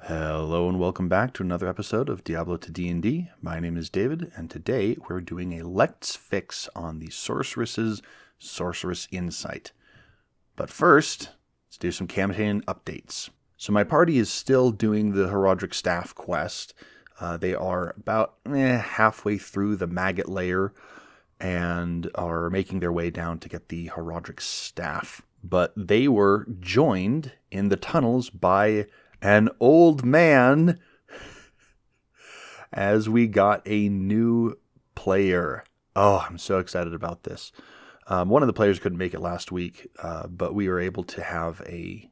Hello and welcome back to another episode of Diablo to D&D. My name is David, and today we're doing a Let's Fix on the Sorceress's Sorcerous Insight. But first, let's do some campaign updates. So my party is still doing the Heraldric Staff quest. They are about halfway through the maggot layer and are making their way down to get the Heraldric Staff. But they were joined in the tunnels by an old man as we got a new player. Oh, I'm so excited about this. One of the players couldn't make it last week, but we were able to have a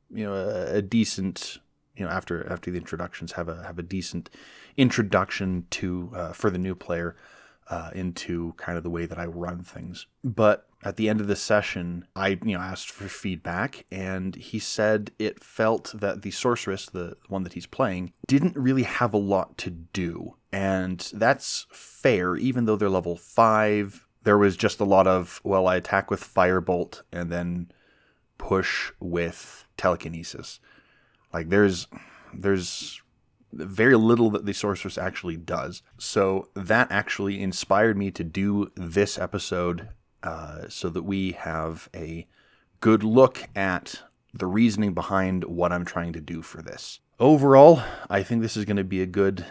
decent, after the introductions, have a decent introduction to for the new player into kind of the way that I run things. But at the end of the session, I asked for feedback, and he said it felt that the sorceress, the one that he's playing, didn't really have a lot to do. And that's fair, even though they're level 5. There was just a lot of, I attack with Firebolt and then push with Telekinesis. Like there's very little that the sorceress actually does. So that actually inspired me to do this episode so that we have a good look at the reasoning behind what I'm trying to do for this. Overall, I think this is going to be a good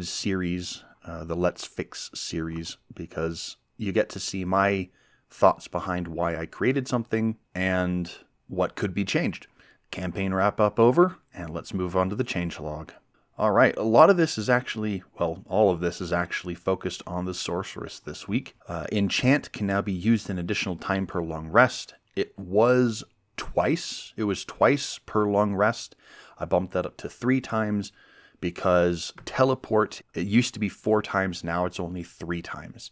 series, the Let's Fix series, because you get to see my thoughts behind why I created something and what could be changed. Campaign wrap up over, and let's move on to the changelog. All right, a lot of this is actually, all of this is actually focused on the sorceress this week. Enchant can now be used an additional time per long rest. It was twice per long rest. I bumped that up to 3 times because teleport, it used to be 4 times, now it's only 3 times.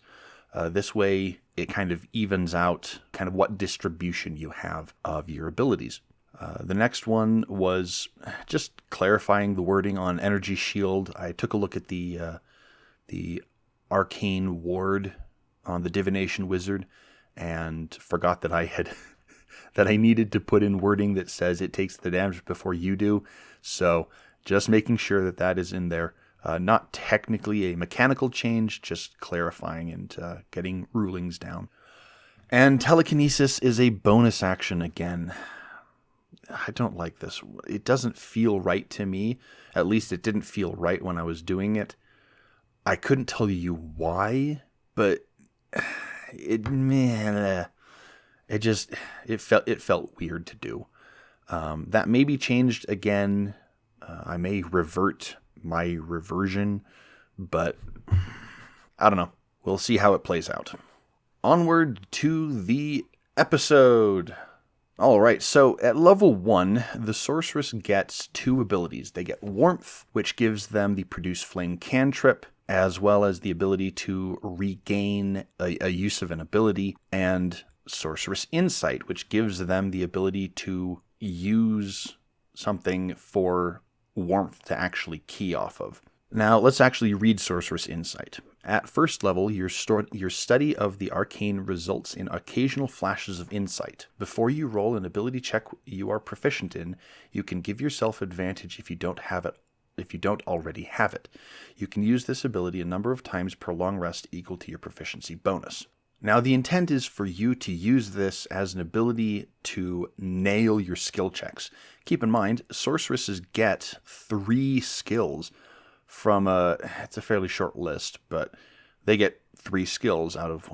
This way, it kind of evens out kind of what distribution you have of your abilities. The next one was just clarifying the wording on Energy Shield. I took a look at the Arcane Ward on the Divination Wizard and forgot that I had that I needed to put in wording that says it takes the damage before you do. So just making sure that is in there. Not technically a mechanical change, just clarifying and getting rulings down. And Telekinesis is a bonus action again. I don't like this. It doesn't feel right to me. At least it didn't feel right when I was doing it. I couldn't tell you why, but it felt weird to do. That may be changed again. I may revert my reversion, but I don't know. We'll see how it plays out. Onward to the episode. All right, so at level 1, the sorceress gets 2 abilities. They get Warmth, which gives them the Produce Flame cantrip, as well as the ability to regain a use of an ability, and Sorcerous Insight, which gives them the ability to use something for warmth to actually key off of. Now, let's actually read Sorcerous Insight. At first level, your study of the arcane results in occasional flashes of insight. Before you roll an ability check you are proficient in, you can give yourself advantage if you don't already have it. You can use this ability a number of times per long rest equal to your proficiency bonus. Now, the intent is for you to use this as an ability to nail your skill checks. Keep in mind, sorceresses get 3 skills from it's a fairly short list, but they get 3 skills out of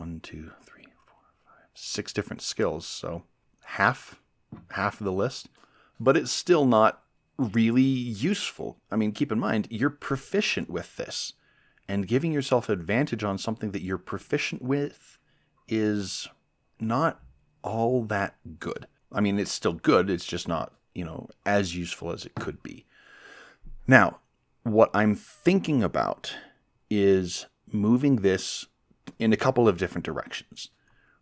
6 different skills, so half of the list. But it's still not really useful. I mean, keep in mind, you're proficient with this, and giving yourself advantage on something that you're proficient with is not all that good. I mean, it's still good, it's just not, as useful as it could be. Now, what I'm thinking about is moving this in a couple of different directions.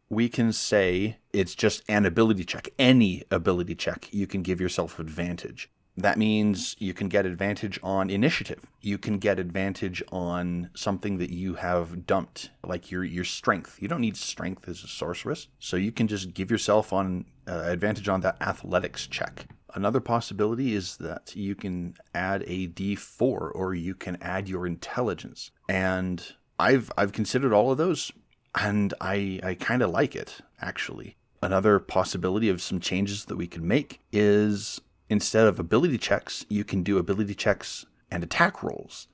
We can say it's just an ability check. Any ability check, you can give yourself advantage. That means you can get advantage on initiative. You can get advantage on something that you have dumped, like your strength. You don't need strength as a sorceress, so you can just give yourself on advantage on that athletics check. Another possibility is that you can add a D4, or you can add your intelligence. And I've considered all of those, and I kind of like it, actually. Another possibility of some changes that we can make is, instead of ability checks, you can do ability checks and attack rolls,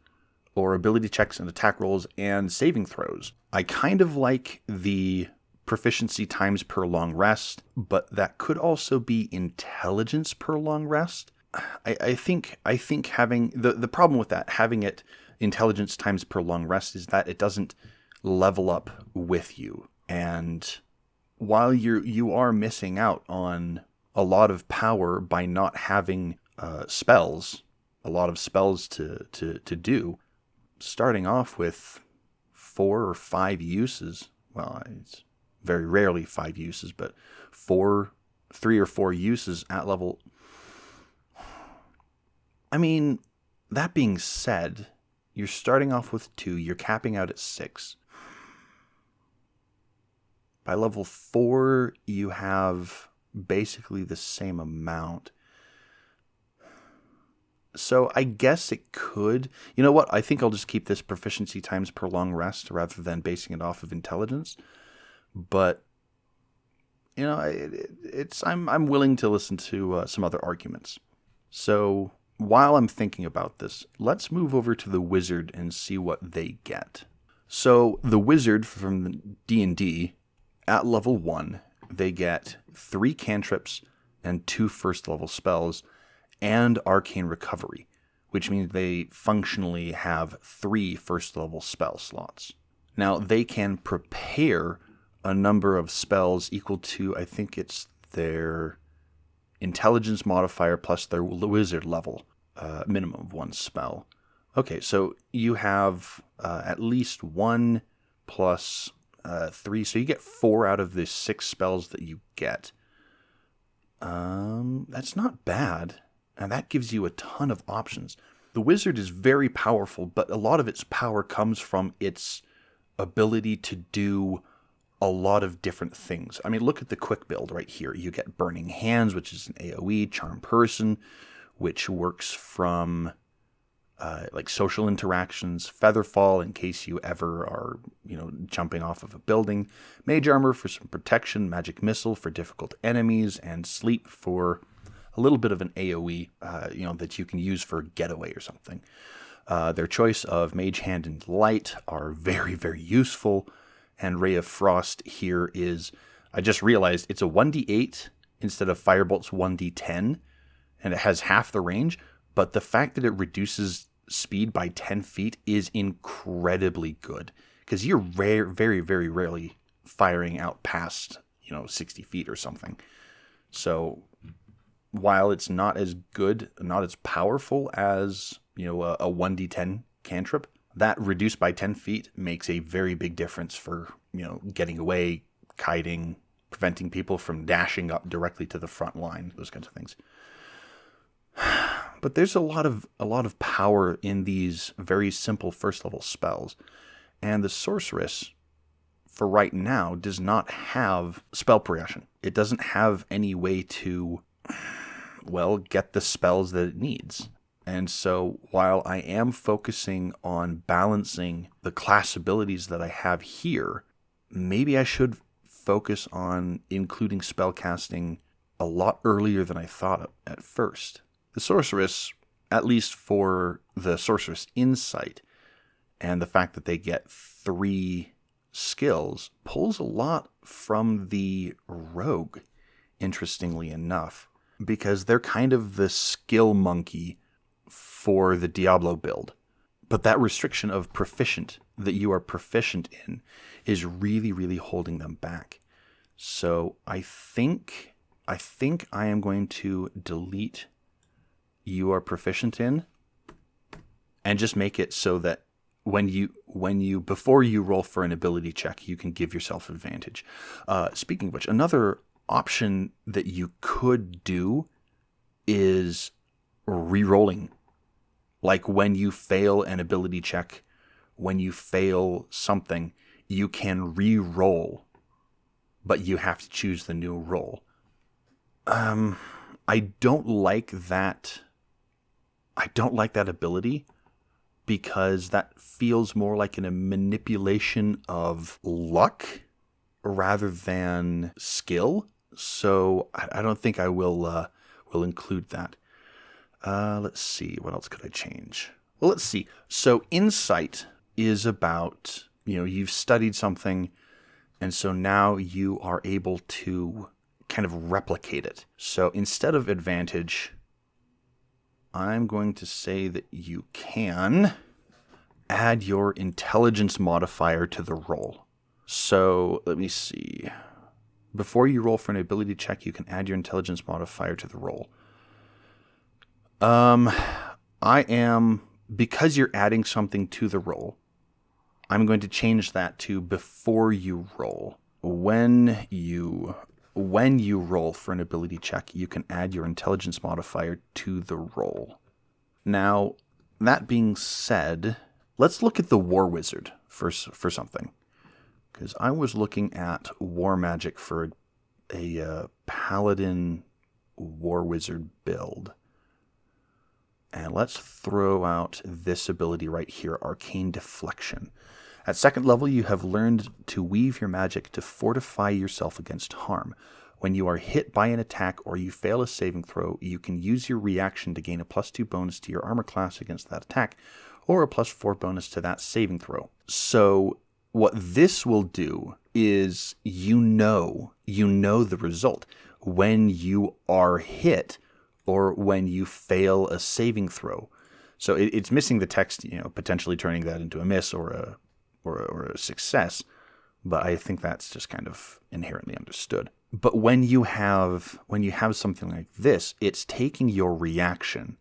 or ability checks and attack rolls and saving throws. I kind of like the proficiency times per long rest, but that could also be intelligence per long rest. I think having the problem with that, having it intelligence times per long rest, is that it doesn't level up with you. And while you are missing out on a lot of power by not having spells, a lot of spells to do, starting off with 4 or 5 uses, well, it's very rarely 5 uses, but 3 or 4 uses at level. I mean, that being said, you're starting off with 2, you're capping out at 6. By level 4, you have basically the same amount. So I guess it could. You know what? I think I'll just keep this proficiency times per long rest rather than basing it off of intelligence. But I'm willing to listen to some other arguments. So while I'm thinking about this, let's move over to the wizard and see what they get. So the wizard from D&D, at level 1, they get 3 cantrips and 2 first level spells and arcane recovery, which means they functionally have 3 first level spell slots. Now they can prepare a number of spells equal to, I think it's their intelligence modifier plus their wizard level, minimum of 1 spell. Okay, so you have at least 1 plus 3, so you get 4 out of the 6 spells that you get. That's not bad, and that gives you a ton of options. The wizard is very powerful, but a lot of its power comes from its ability to do a lot of different things. I mean, look at the quick build right here. You get Burning Hands, which is an AoE, Charm Person, which works from like social interactions, Featherfall in case you ever are, jumping off of a building, Mage Armor for some protection, Magic Missile for difficult enemies, and Sleep for a little bit of an AoE, that you can use for Getaway or something. Their choice of Mage Hand and Light are very, very useful. And Ray of Frost here is, I just realized it's a 1d8 instead of Firebolt's 1d10, and it has half the range, but the fact that it reduces speed by 10 feet is incredibly good, because you're very, very rarely firing out past, 60 feet or something. So while it's not as good, not as powerful as, a 1d10 cantrip, that reduced by 10 feet makes a very big difference for, getting away, kiting, preventing people from dashing up directly to the front line, those kinds of things. But there's a lot of power in these very simple first level spells. And the Sorceress, for right now, does not have spell progression. It doesn't have any way to, get the spells that it needs. And so while I am focusing on balancing the class abilities that I have here, maybe I should focus on including spellcasting a lot earlier than I thought at first. The Sorceress, at least for the Sorceress Insight, and the fact that they get 3 skills, pulls a lot from the Rogue, interestingly enough, because they're kind of the skill monkey for the Diablo build. But that restriction of proficient, that you are proficient in, is really, really holding them back. So I think I am going to delete you are proficient in and just make it so that when you before you roll for an ability check, you can give yourself advantage. Speaking of which, another option that you could do is re-rolling. Like when you fail an ability check, when you fail something, you can re-roll, but you have to choose the new roll. I don't like that. I don't like that ability because that feels more like a manipulation of luck rather than skill. So I don't think I will include that. Let's see. What else could I change? Well, let's see. So insight is about, you've studied something, and so now you are able to kind of replicate it. So instead of advantage, I'm going to say that you can add your intelligence modifier to the roll. So let me see. Before you roll for an ability check, you can add your intelligence modifier to the roll. Because you're adding something to the roll, I'm going to change that to before you roll. When you roll for an ability check, you can add your intelligence modifier to the roll. Now, that being said, let's look at the War Wizard for something. Because I was looking at War Magic for a Paladin War Wizard build. And let's throw out this ability right here, Arcane Deflection. At second level, you have learned to weave your magic to fortify yourself against harm. When you are hit by an attack or you fail a saving throw, you can use your reaction to gain a +2 bonus to your armor class against that attack, or a +4 bonus to that saving throw. So what this will do is you know the result. When you are hit or when you fail a saving throw. So it's missing the text, potentially turning that into a miss or a success, but I think that's just kind of inherently understood. But when you have something like this, it's taking your reaction.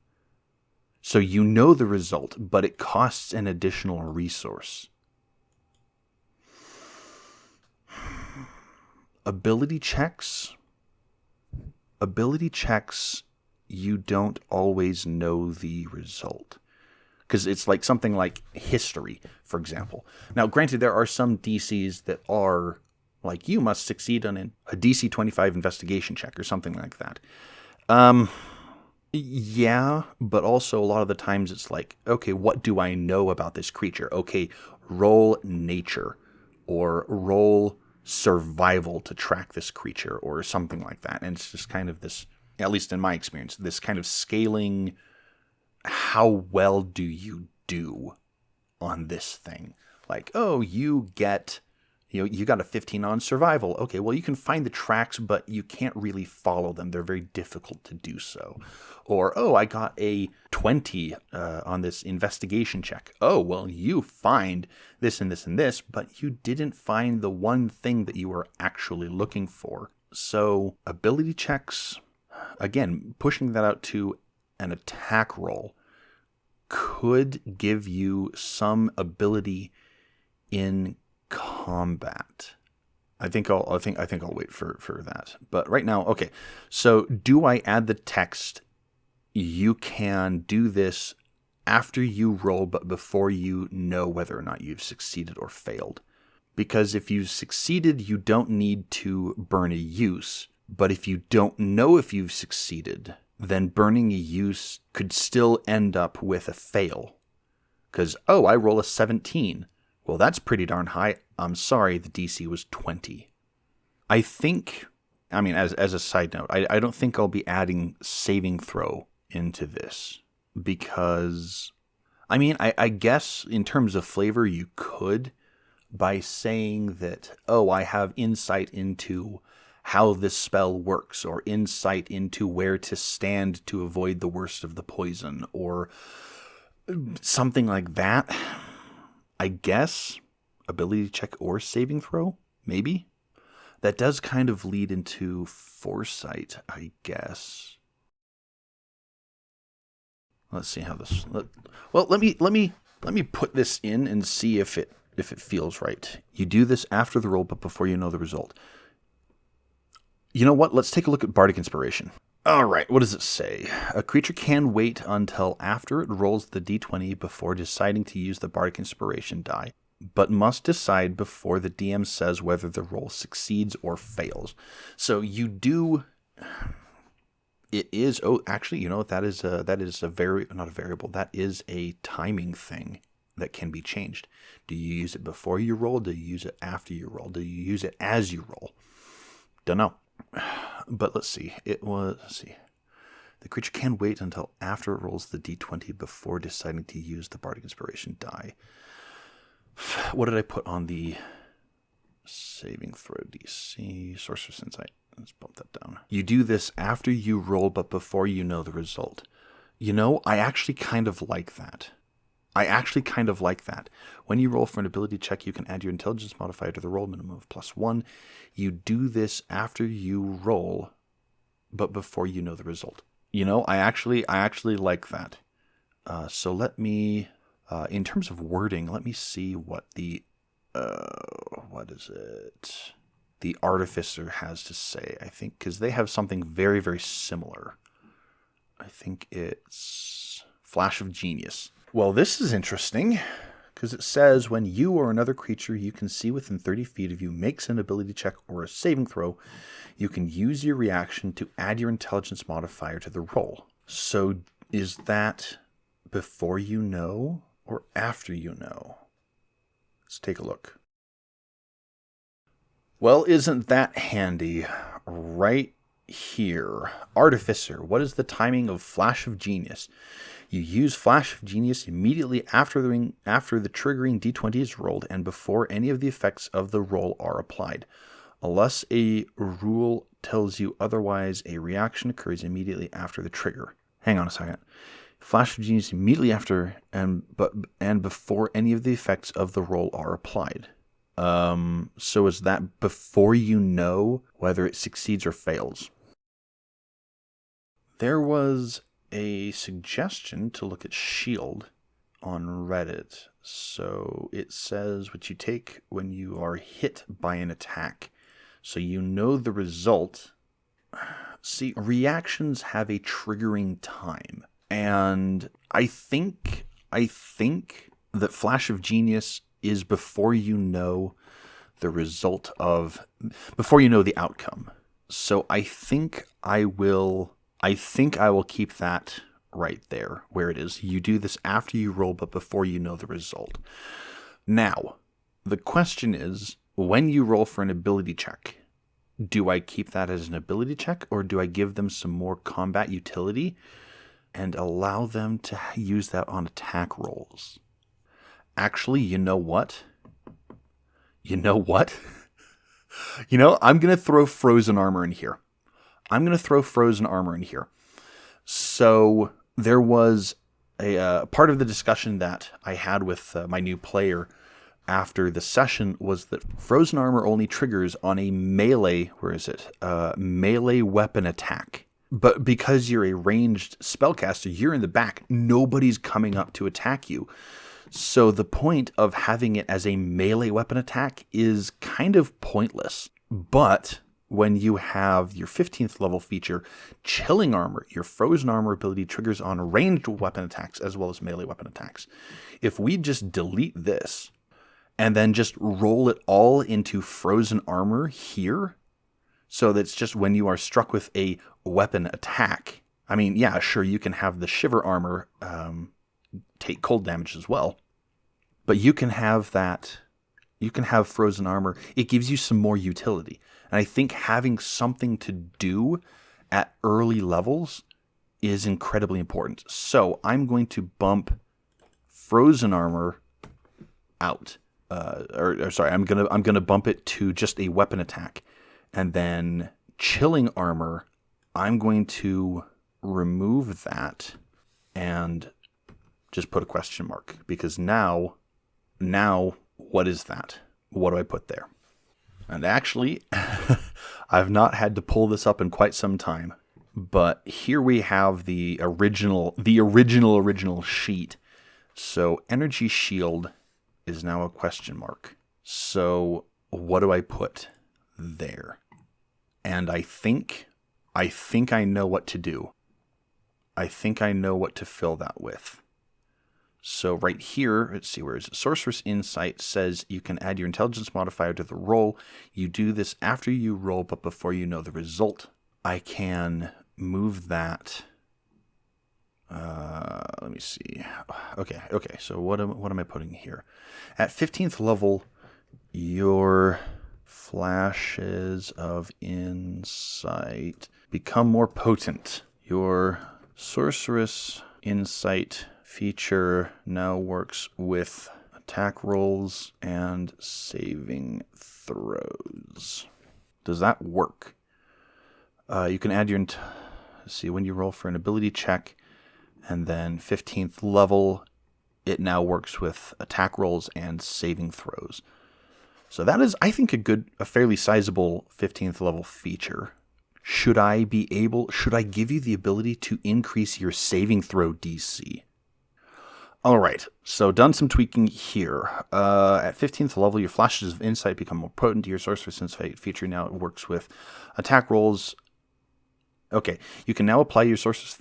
So you know the result, but it costs an additional resource. Ability checks, you don't always know the result. Because it's like something like history, for example. Now, granted, there are some DCs that are like, you must succeed on a DC 25 investigation check or something like that. Yeah, but also a lot of the times it's like, okay, what do I know about this creature? Okay, roll nature or roll survival to track this creature or something like that. And it's just kind of this, at least in my experience, this kind of scaling, how well do you do on this thing? Like, oh, you got a 15 on survival. Okay, well, you can find the tracks, but you can't really follow them. They're very difficult to do so. Or, oh, I got a 20 on this investigation check. Oh, well, you find this and this and this, but you didn't find the one thing that you were actually looking for. So, ability checks, again, pushing that out to an attack roll could give you some ability in combat. I think I'll wait for that. But right now, okay. So do I add the text? You can do this after you roll, but before you know whether or not you've succeeded or failed. Because if you've succeeded, you don't need to burn a use. But if you don't know if you've succeeded, then burning a use could still end up with a fail. Because, oh, I roll a 17. Well, that's pretty darn high. I'm sorry, the DC was 20. I think, as a side note, I don't think I'll be adding saving throw into this. Because, I guess in terms of flavor, you could by saying that, oh, I have insight into how this spell works, or insight into where to stand to avoid the worst of the poison, or something like that. I guess ability check or saving throw, maybe. That does kind of lead into foresight, I guess. Let's see how this. Let me put this in and see if it feels right. You do this after the roll, but before you know the result. You know what? Let's take a look at Bardic Inspiration. All right, what does it say? A creature can wait until after it rolls the d20 before deciding to use the Bardic Inspiration die, but must decide before the DM says whether the roll succeeds or fails. So you do... It is. Oh, actually, you know what? That is not a variable. That is a timing thing that can be changed. Do you use it before you roll? Do you use it after you roll? Do you use it as you roll? Don't know. But let's see. Let's see. The creature can wait until after it rolls the d20 before deciding to use the Bardic Inspiration die. What did I put on the saving throw DC? Sorcerous Insight. Let's bump that down. You do this after you roll, but before you know the result. You know, I actually kind of like that. When you roll for an ability check, you can add your intelligence modifier to the roll minimum of +1. You do this after you roll, but before you know the result. You know, I actually like that. So let me, in terms of wording, let me see what the, what is it? The Artificer has to say, I think, because they have something very, very similar. I think it's Flash of Genius. Well, this is interesting, because it says when you or another creature you can see within 30 feet of you makes an ability check or a saving throw, you can use your reaction to add your intelligence modifier to the roll. So is that before you know or after you know? Let's take a look. Well, isn't that handy? Right here. Artificer, what is the timing of Flash of Genius? You use Flash of Genius immediately after the triggering d20 is rolled and before any of the effects of the roll are applied. Unless a rule tells you otherwise, a reaction occurs immediately after the trigger. Hang on a second. Flash of Genius immediately after and before any of the effects of the roll are applied. So is that before you know whether it succeeds or fails? There was a suggestion to look at Shield on Reddit. So it says what you take when you are hit by an attack. So you know the result. See, reactions have a triggering time. And I think that Flash of Genius is before you know the result of, before you know the outcome. So I think I will keep that right there where it is. You do this after you roll, but before you know the result. Now, the question is, when you roll for an ability check, do I keep that as an ability check or do I give them some more combat utility and allow them to use that on attack rolls? Actually, you know what? I'm going to throw frozen armor in here. So there was a part of the discussion that I had with my new player after the session was that frozen armor only triggers on a melee, melee weapon attack. But because you're a ranged spellcaster, you're in the back. Nobody's coming up to attack you. So the point of having it as a melee weapon attack is kind of pointless. But when you have your 15th level feature, Chilling Armor, your frozen armor ability triggers on ranged weapon attacks as well as melee weapon attacks. If we just delete this and then just roll it all into frozen armor here, so that's just when you are struck with a weapon attack. I mean, yeah, sure, you can have the Shiver Armor take cold damage as well. But you can have that. You can have frozen armor. It gives you some more utility. And I think having something to do at early levels is incredibly important. So I'm going to bump frozen armor out. I'm gonna bump it to just a weapon attack. And then chilling armor, I'm going to remove that and just put a question mark, because now, what is that? What do I put there? And actually, I've not had to pull this up in quite some time, but here we have the original sheet. So energy shield is now a question mark. So what do I put there? And I think I know what to do. I think I know what to fill that with. So right here, let's see, where is it? Sorcerous Insight says you can add your intelligence modifier to the roll. You do this after you roll, but before you know the result. I can move that. Let me see. Okay. So what am I putting here? At 15th level, your flashes of insight become more potent. Your Sorcerous insight feature now works with attack rolls and saving throws. Does that work? You can add your... see, when you roll for an ability check, and then 15th level, it now works with attack rolls and saving throws. So that is, I think, a fairly sizable 15th level feature. Should I give you the ability to increase your saving throw DC? All right, so done some tweaking here. At 15th level, your flashes of insight become more potent. Your Sorcerous Insight feature now works with attack rolls. Okay, you can now apply your Sorcerous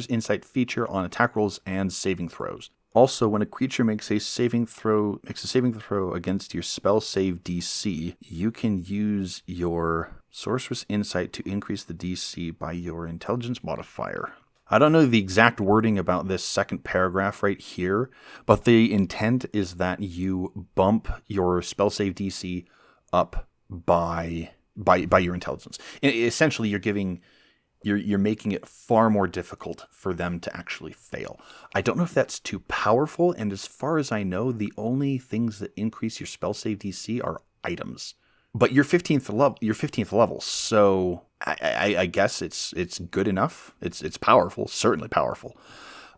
Insight feature on attack rolls and saving throws. Also, when a creature makes a saving throw against your spell save DC, you can use your Sorcerous Insight to increase the DC by your intelligence modifier. I don't know the exact wording about this second paragraph right here, but the intent is that you bump your spell save DC up by your intelligence. Essentially, you're making it far more difficult for them to actually fail. I don't know if that's too powerful, and as far as I know, the only things that increase your spell save DC are items. But you're 15th level, so I guess it's good enough. It's powerful, certainly powerful.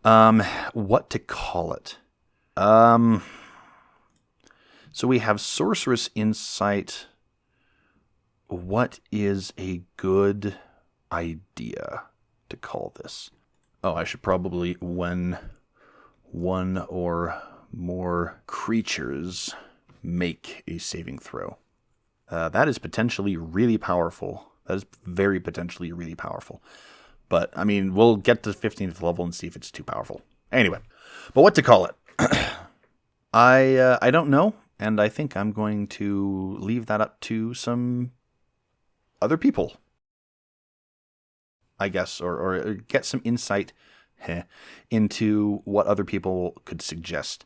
What to call it? So we have Sorcerous Insight. What is a good idea to call this? Oh, I should probably, when one or more creatures make a saving throw. That is potentially really powerful. That is very potentially really powerful. But, I mean, we'll get to 15th level and see if it's too powerful. Anyway, but what to call it? I don't know, and I think I'm going to leave that up to some other people, I guess, or get some insight into what other people could suggest.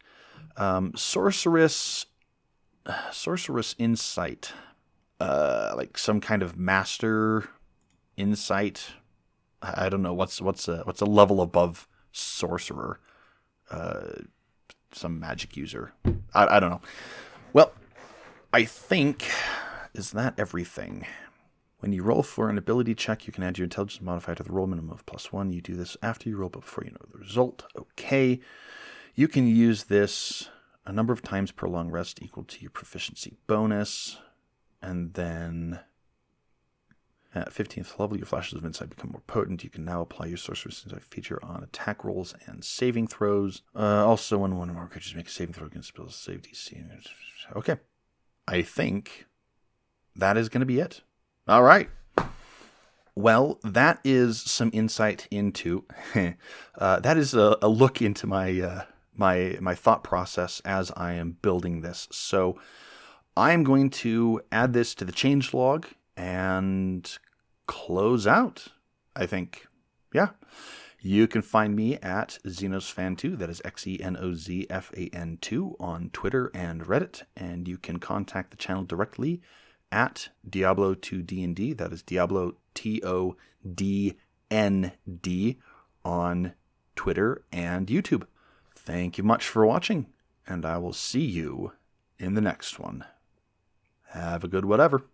Sorcerous Insight. Like some kind of master insight. I don't know what's a level above sorcerer. Some magic user. I don't know. Well, I think, is that everything? When you roll for an ability check, you can add your intelligence modifier to the roll minimum of +1. You do this after you roll, but before you know the result. Okay. You can use this a number of times per long rest equal to your proficiency bonus. And then at 15th level, your flashes of insight become more potent. You can now apply your Sorcerous Insight feature on attack rolls and saving throws. Also, when one or more creatures make a saving throw against spells, save DC. Okay. I think that is going to be it. All right. Well, that is some insight into... that is a look into my my thought process as I am building this. So I'm going to add this to the changelog and close out, I think. Yeah. You can find me at XenosFan2, that is XENOZFAN2, on Twitter and Reddit, and you can contact the channel directly at Diablo2DND, that is Diablo TODND, on Twitter and YouTube. Thank you much for watching, and I will see you in the next one. Have a good whatever.